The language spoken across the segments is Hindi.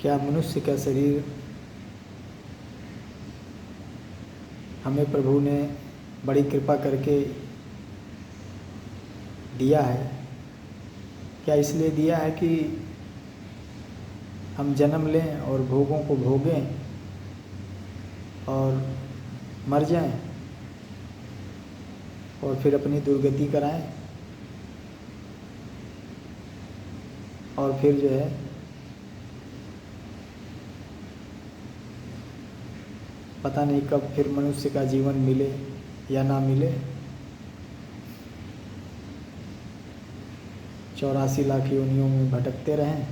क्या मनुष्य का शरीर हमें प्रभु ने बड़ी कृपा करके दिया है? क्या इसलिए दिया है कि हम जन्म लें और भोगों को भोगें और मर जाएं और फिर अपनी दुर्गति कराएं और फिर जो है पता नहीं कब फिर मनुष्य का जीवन मिले या ना मिले? 84 लाख योनियों में भटकते रहें।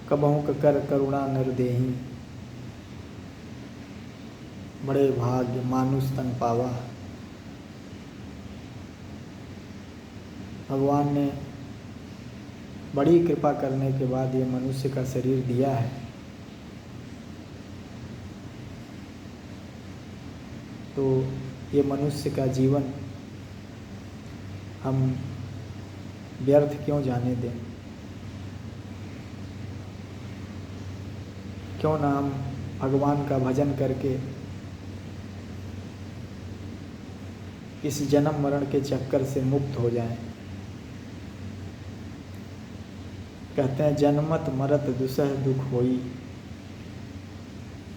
कबहू कर करुणा नर देहि, बड़े भाग्य मानुष तन पावा। भगवान ने बड़ी कृपा करने के बाद ये मनुष्य का शरीर दिया है, तो ये मनुष्य का जीवन हम व्यर्थ क्यों जाने दें? क्यों ना हम भगवान का भजन करके इस जन्म मरण के चक्कर से मुक्त हो जाएं। कहते हैं जन्मत मरत दुसह दुख होई,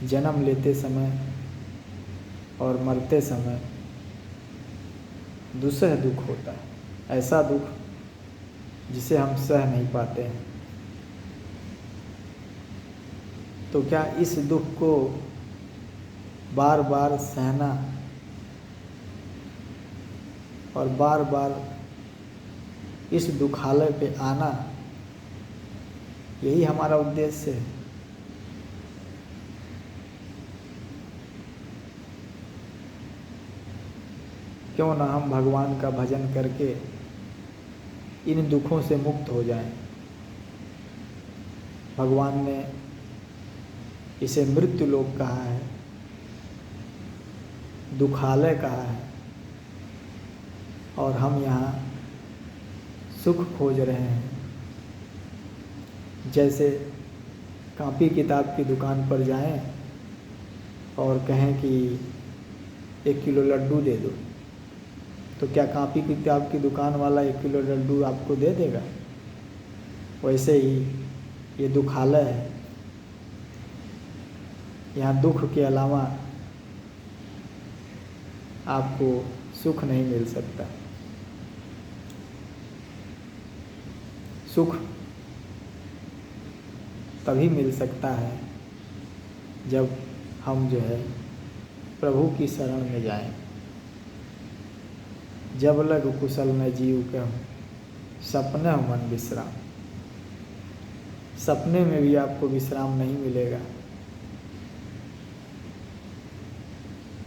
जन्म लेते समय और मरते समय दुसह दुख होता है, ऐसा दुख जिसे हम सह नहीं पाते हैं। तो क्या इस दुख को बार बार सहना और बार बार इस दुखालय पे आना, यही हमारा उद्देश्य है? क्यों ना हम भगवान का भजन करके इन दुखों से मुक्त हो जाएं। भगवान ने इसे मृत्यु लोक कहा है, दुखालय कहा है, और हम यहाँ सुख खोज रहे हैं। जैसे कॉपी किताब की दुकान पर जाएं और कहें कि 1 किलो लड्डू दे दो, तो क्या कॉपी किताब की दुकान वाला 1 किलो लड्डू आपको दे देगा? वैसे ही ये दुखालय है, यहाँ दुख के अलावा आपको सुख नहीं मिल सकता। सुख तभी मिल सकता है जब हम जो है प्रभु की शरण में जाएं। जब लग कुशल न जीव कहूँ, सपने मन विश्राम। सपने में भी आपको विश्राम नहीं मिलेगा।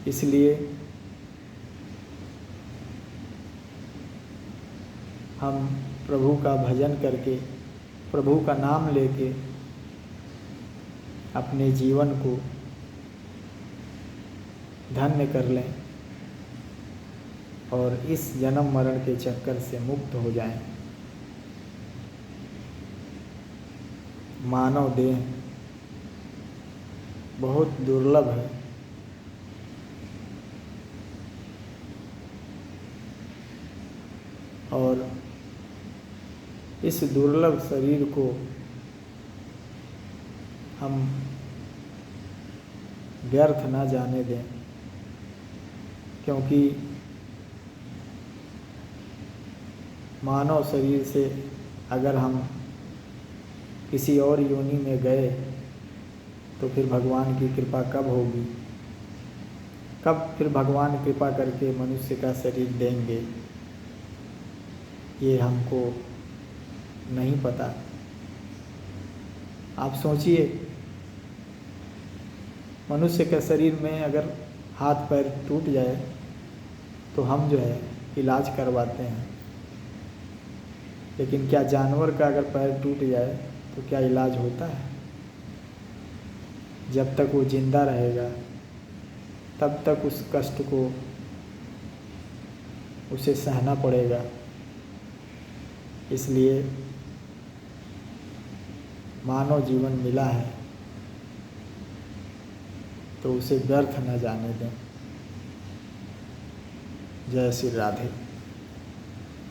इसलिए हम प्रभु का भजन करके, प्रभु का नाम लेके अपने जीवन को धन्य कर लें और इस जन्म मरण के चक्कर से मुक्त हो जाएं। मानव देह बहुत दुर्लभ है, और इस दुर्लभ शरीर को हम व्यर्थ ना जाने दें, क्योंकि मानव शरीर से अगर हम किसी और योनि में गए तो फिर भगवान की कृपा कब होगी? कब फिर भगवान कृपा करके मनुष्य का शरीर देंगे, ये हमको नहीं पता। आप सोचिए, मनुष्य के शरीर में अगर हाथ पैर टूट जाए तो हम जो है इलाज करवाते हैं, लेकिन क्या जानवर का अगर पैर टूट जाए तो क्या इलाज होता है? जब तक वो जिंदा रहेगा तब तक उस कष्ट को उसे सहना पड़ेगा। इसलिए मानव जीवन मिला है तो उसे व्यर्थ न जाने दें। जय श्री राधे।